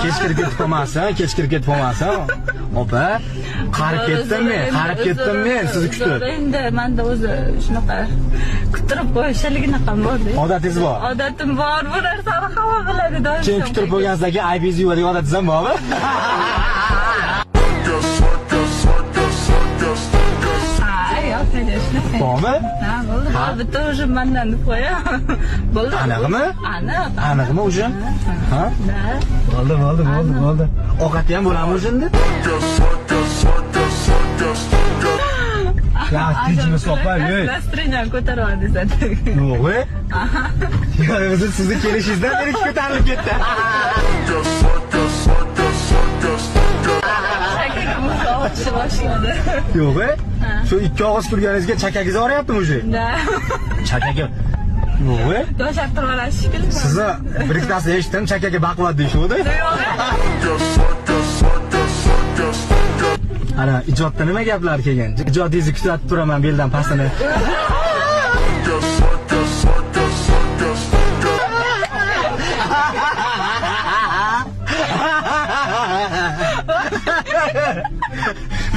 Kechkirib ketib qolmasin. Opa, qarib ketdim men sizni kutib. Endi menda o'zi shunaqa kuttirib qo'yishligina ham bor-da. Odatingiz bor. Odatim bor, bu narsani hamma biladi doim. Keyin kuttirib qo'yganingizdan keyin aybingizni yuvadigan odatingiz ham bormi? Bormi? Ha, bo'ldi. Bitta уже mendan deb qo'ya. Bo'ldi. Aniqmi? Aniqmi уже? Ha? Bo'ldi. Ovqatni ham bo'ladimi уже endi? Ya, tinchini soqlab, ey. Настроение ko'taradi zaten. Yo'q-e? Ya, o'zi sizni kelishingizdan beri ko'tarilib ketdi. Yo'q-e? Shu ikki og'iz kulganingizga chakagingiz og'riyaptimi o'zi? Da. Chakaga. Yo'q-e? To'shaqtirib olasiz shekilli. Sizni bir ikkitasini eshitdim, chakaga baquvvat deyishuvdi. Ana, ijodda nima gaplar kelgan? Ijodingizni kuzatib turaman beldan pastini.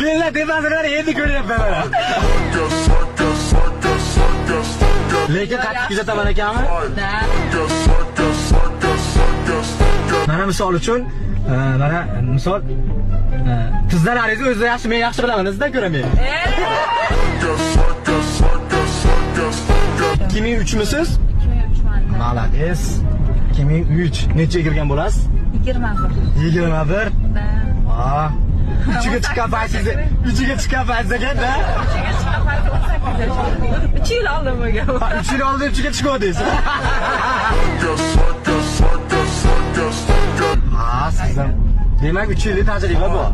Bellar tepasidan endi ko'ryapman mana. Lekin qattiq kuzataman ekanmi? Da. Mana misol uchun, misol qizlaringiz o'zi yaxshi, men yaxshi bilaman-da ko'raman. 2003misiz? 2003man. Malades. 2003. Necha kirgan bo'lasiz? 21. 21. Da. Ha. Ichiga chiqqan paytingizda ekan-da? Ichiga chiqqan payti 3 yil oldin bo'lgan. 3 yil oldin ichiga chiqdingiz. Ha, sizdan. Demak 3 yillik tajriba bor.